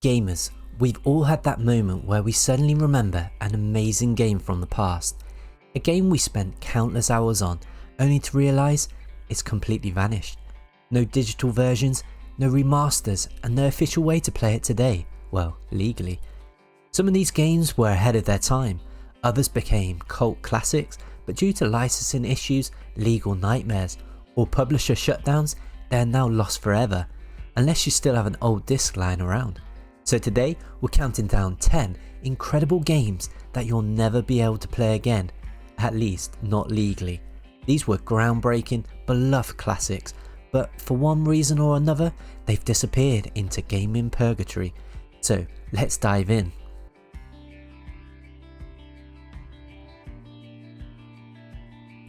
Gamers, we've all had that moment where we suddenly remember an amazing game from the past. A game we spent countless hours on, only to realise it's completely vanished. No digital versions, no remasters, and no official way to play it today, well, legally. Some of these games were ahead of their time, others became cult classics, but due to licensing issues, legal nightmares, or publisher shutdowns, they are now lost forever, unless you still have an old disc lying around. So today, we're counting down 10 incredible games that you'll never be able to play again, at least not legally. These were groundbreaking, beloved classics, but for one reason or another, they've disappeared into gaming purgatory. So let's dive in.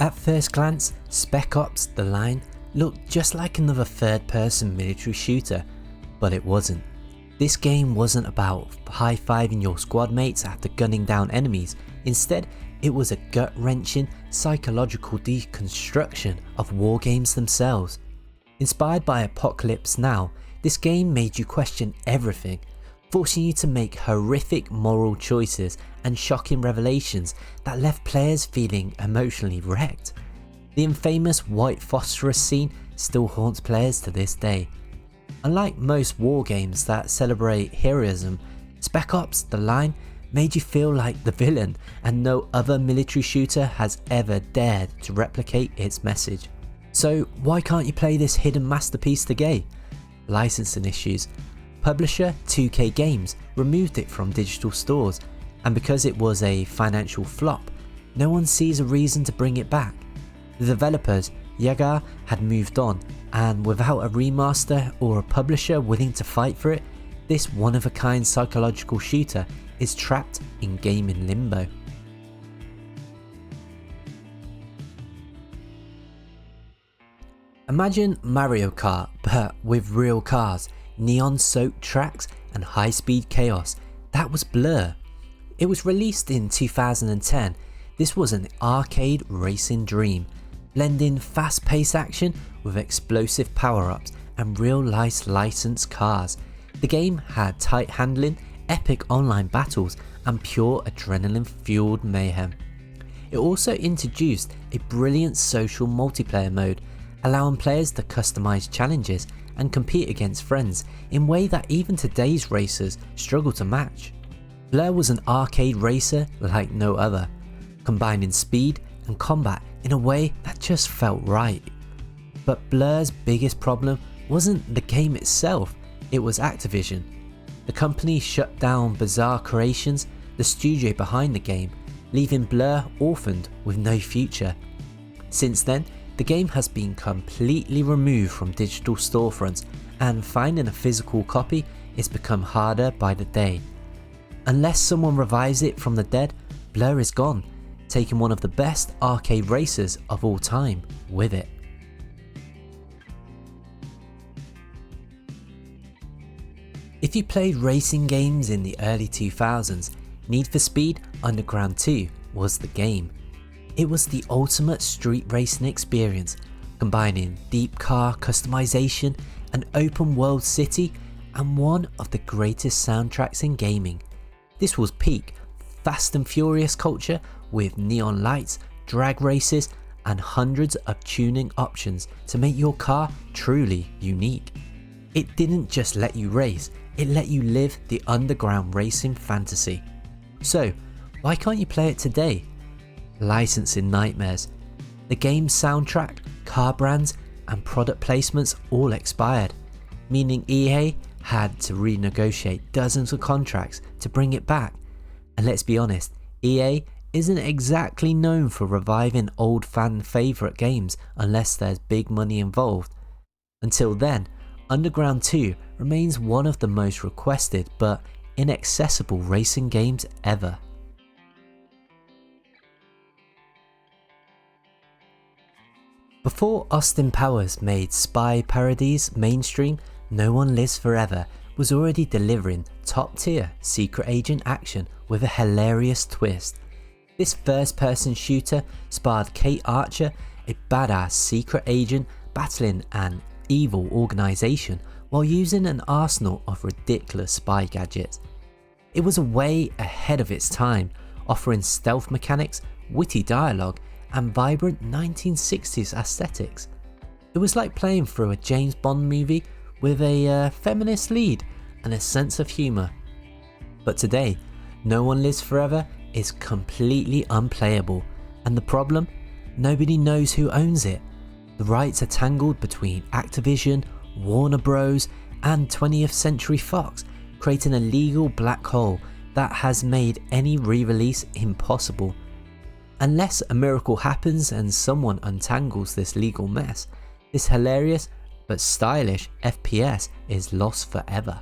At first glance, Spec Ops: The Line looked just like another third-person military shooter, but it wasn't. This game wasn't about high-fiving your squad mates after gunning down enemies. Instead, it was a gut-wrenching psychological deconstruction of war games themselves. Inspired by Apocalypse Now, this game made you question everything, forcing you to make horrific moral choices and shocking revelations that left players feeling emotionally wrecked. The infamous white phosphorus scene still haunts players to this day. Unlike most war games that celebrate heroism, Spec Ops: The Line made you feel like the villain, and no other military shooter has ever dared to replicate its message. So why can't you play this hidden masterpiece today? Licensing issues. Publisher 2K Games removed it from digital stores, and because it was a financial flop, no one sees a reason to bring it back. The developers, Yaga, had moved on, and without a remaster or a publisher willing to fight for it, this one-of-a-kind psychological shooter is trapped in gaming limbo. Imagine Mario Kart, but with real cars, neon-soaked tracks, and high-speed chaos. That was Blur. It was released in 2010. This was an arcade racing dream, blending fast-paced action with explosive power-ups and real-life licensed cars. The game had tight handling, epic online battles, and pure adrenaline-fueled mayhem. It also introduced a brilliant social multiplayer mode, allowing players to customize challenges and compete against friends in a way that even today's racers struggle to match. Blur was an arcade racer like no other, combining speed and combat in a way that just felt right. But Blur's biggest problem wasn't the game itself, it was Activision. The company shut down Bizarre Creations, the studio behind the game, leaving Blur orphaned with no future. Since then, the game has been completely removed from digital storefronts, and finding a physical copy has become harder by the day. Unless someone revives it from the dead, Blur is gone, taking one of the best arcade racers of all time with it. If you played racing games in the early 2000s, Need for Speed Underground 2 was the game. It was the ultimate street racing experience, combining deep car customization, an open world city, and one of the greatest soundtracks in gaming. This was peak Fast and Furious culture with neon lights, drag races, and hundreds of tuning options to make your car truly unique. It didn't just let you race, it let you live the underground racing fantasy. So, why can't you play it today? Licensing nightmares. The game's soundtrack, car brands, and product placements all expired, meaning EA had to renegotiate dozens of contracts to bring it back. And let's be honest, EA isn't exactly known for reviving old fan favourite games unless there's big money involved. Until then, Underground 2 remains one of the most requested but inaccessible racing games ever. Before Austin Powers made spy parodies mainstream, No One Lives Forever was already delivering top-tier secret agent action with a hilarious twist. This first-person shooter starred Kate Archer, a badass secret agent battling an evil organisation while using an arsenal of ridiculous spy gadgets. It was a way ahead of its time, offering stealth mechanics, witty dialogue, and vibrant 1960s aesthetics. It was like playing through a James Bond movie with a feminist lead and a sense of humour. But today, No One Lives Forever is completely unplayable, and the problem? Nobody knows who owns it. The rights are tangled between Activision, Warner Bros, and 20th Century Fox, creating a legal black hole that has made any re-release impossible. Unless a miracle happens and someone untangles this legal mess, this hilarious but stylish FPS is lost forever.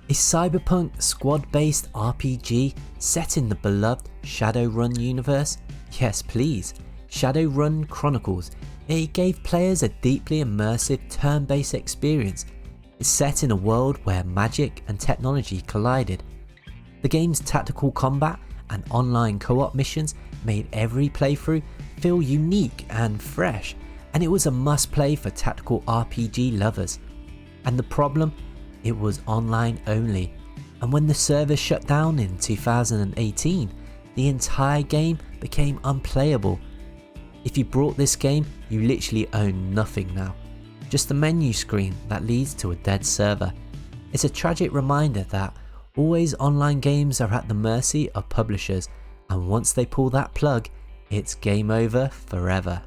A cyberpunk squad-based RPG set in the beloved Shadowrun universe? Yes please, Shadowrun Chronicles. It gave players a deeply immersive turn-based experience. It's set in a world where magic and technology collided. The game's tactical combat and online co-op missions made every playthrough feel unique and fresh, and it was a must-play for tactical RPG lovers. And the problem? It was online only, and when the server shut down in 2018, the entire game became unplayable. If you bought this game, you literally own nothing now, just a menu screen that leads to a dead server. It's a tragic reminder that always online games are at the mercy of publishers, and once they pull that plug, it's game over forever.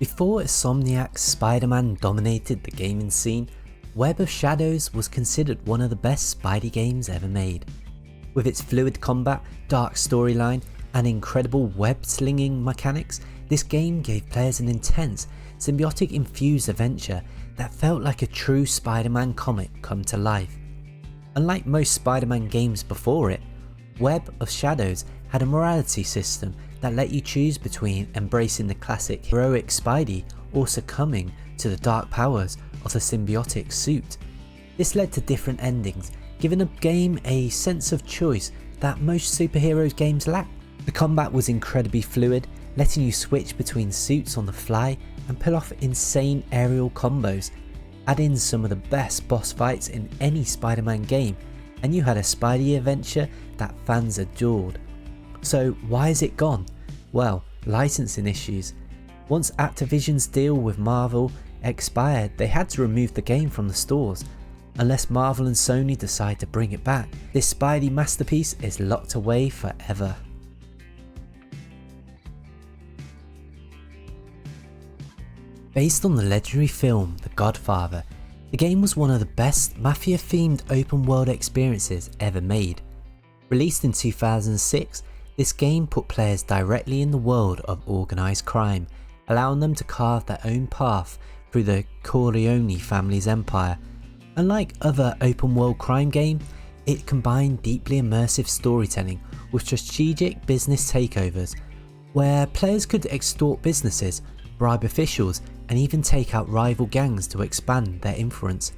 Before Insomniac's Spider-Man dominated the gaming scene, Web of Shadows was considered one of the best Spidey games ever made. With its fluid combat, dark storyline, and incredible web-slinging mechanics, this game gave players an intense, symbiotic-infused adventure that felt like a true Spider-Man comic come to life. Unlike most Spider-Man games before it, Web of Shadows had a morality system that let you choose between embracing the classic heroic Spidey or succumbing to the dark powers of the symbiotic suit. This led to different endings, giving a game a sense of choice that most superheroes games lack. The combat was incredibly fluid, letting you switch between suits on the fly and pull off insane aerial combos. Add in some of the best boss fights in any Spider-Man game, and you had a Spidey adventure that fans adored. So why is it gone? Well, licensing issues. Once Activision's deal with Marvel expired, they had to remove the game from the stores. Unless Marvel and Sony decide to bring it back, this Spidey masterpiece is locked away forever. Based on the legendary film The Godfather, the game was one of the best mafia-themed open-world experiences ever made. Released in 2006, this game put players directly in the world of organised crime, allowing them to carve their own path through the Corleone family's empire. Unlike other open-world crime games, it combined deeply immersive storytelling with strategic business takeovers, where players could extort businesses, bribe officials, and even take out rival gangs to expand their influence.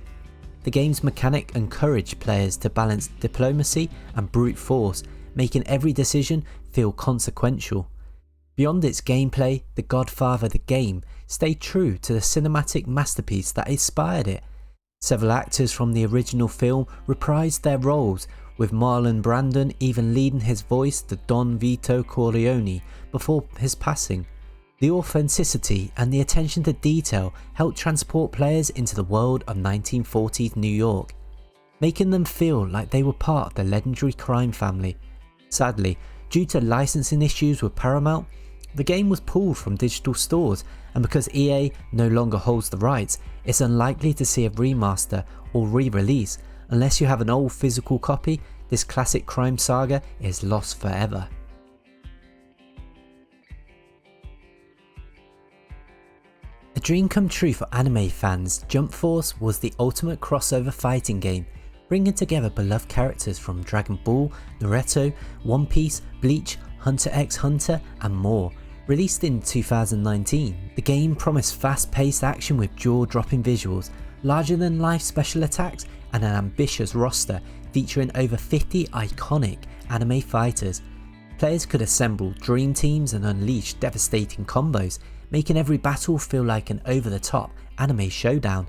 The game's mechanic encouraged players to balance diplomacy and brute force, making every decision feel consequential. Beyond its gameplay, The Godfather the game stayed true to the cinematic masterpiece that inspired it. Several actors from the original film reprised their roles, with Marlon Brando even leading his voice to Don Vito Corleone before his passing. The authenticity and the attention to detail helped transport players into the world of 1940s New York, making them feel like they were part of the legendary crime family. Sadly, due to licensing issues with Paramount, the game was pulled from digital stores, and because EA no longer holds the rights, it's unlikely to see a remaster or re-release. Unless you have an old physical copy, this classic crime saga is lost forever. A dream come true for anime fans, Jump Force was the ultimate crossover fighting game, bringing together beloved characters from Dragon Ball, Naruto, One Piece, Bleach, Hunter x Hunter and more. Released in 2019, the game promised fast-paced action with jaw-dropping visuals, larger-than-life special attacks and an ambitious roster featuring over 50 iconic anime fighters. Players could assemble dream teams and unleash devastating combos, making every battle feel like an over-the-top anime showdown.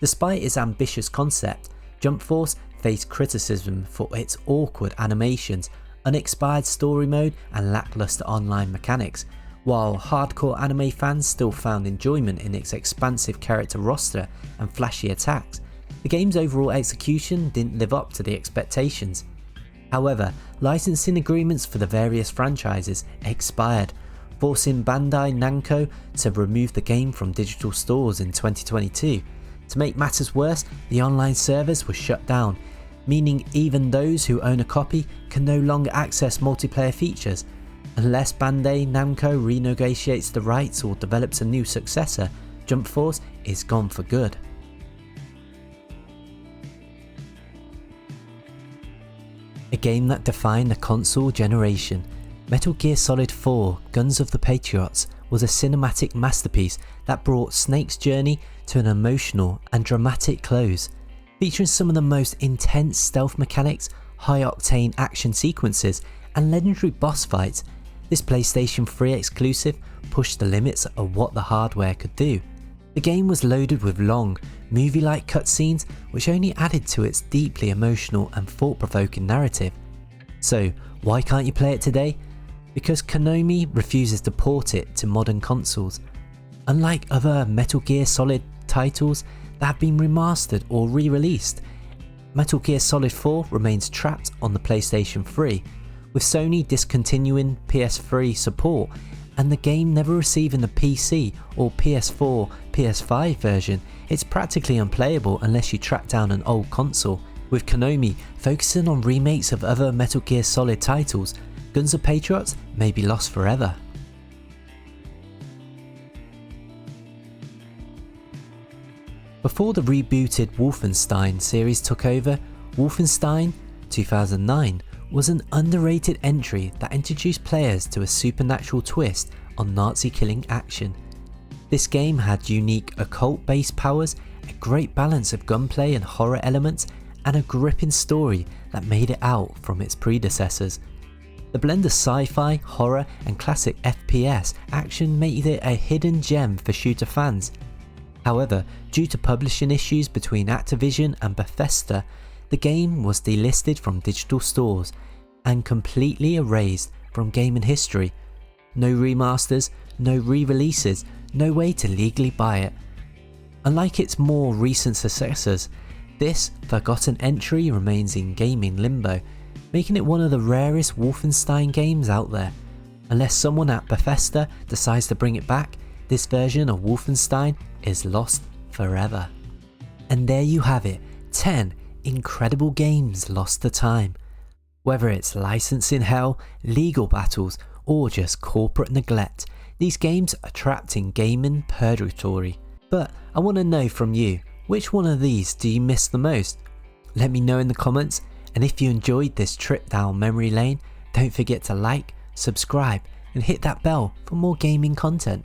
Despite its ambitious concept, Jump Force faced criticism for its awkward animations, unexpired story mode and lackluster online mechanics, while hardcore anime fans still found enjoyment in its expansive character roster and flashy attacks. The game's overall execution didn't live up to the expectations. However, licensing agreements for the various franchises expired, forcing Bandai Namco to remove the game from digital stores in 2022. To make matters worse, the online servers were shut down, meaning even those who own a copy can no longer access multiplayer features. Unless Bandai Namco renegotiates the rights or develops a new successor, Jump Force is gone for good. A game that defined the console generation, Metal Gear Solid 4 Guns of the Patriots was a cinematic masterpiece that brought Snake's journey to an emotional and dramatic close. Featuring some of the most intense stealth mechanics, high-octane action sequences, and legendary boss fights, this PlayStation 3 exclusive pushed the limits of what the hardware could do. The game was loaded with long, movie-like cutscenes which only added to its deeply emotional and thought-provoking narrative. So, why can't you play it today? Because Konami refuses to port it to modern consoles. Unlike other Metal Gear Solid titles that have been remastered or re-released, Metal Gear Solid 4 remains trapped on the PlayStation 3, with Sony discontinuing PS3 support and the game never receiving the PC or PS4, PS5 version. It's practically unplayable unless you track down an old console. With Konami focusing on remakes of other Metal Gear Solid titles, Guns of Patriots may be lost forever. Before the rebooted Wolfenstein series took over, Wolfenstein 2009 was an underrated entry that introduced players to a supernatural twist on Nazi killing action. This game had unique occult-based powers, a great balance of gunplay and horror elements, and a gripping story that made it out from its predecessors. The blend of sci-fi, horror and classic FPS action made it a hidden gem for shooter fans. However, due to publishing issues between Activision and Bethesda, the game was delisted from digital stores and completely erased from gaming history. No remasters, no re-releases, no way to legally buy it. Unlike its more recent successors, this forgotten entry remains in gaming limbo, making it one of the rarest Wolfenstein games out there. Unless someone at Bethesda decides to bring it back, this version of Wolfenstein is lost forever. And there you have it, 10 incredible games lost to time. Whether it's licensing hell, legal battles, or just corporate neglect, these games are trapped in gaming purgatory. But I want to know from you, which one of these do you miss the most? Let me know in the comments, and if you enjoyed this trip down memory lane, don't forget to like, subscribe, and hit that bell for more gaming content.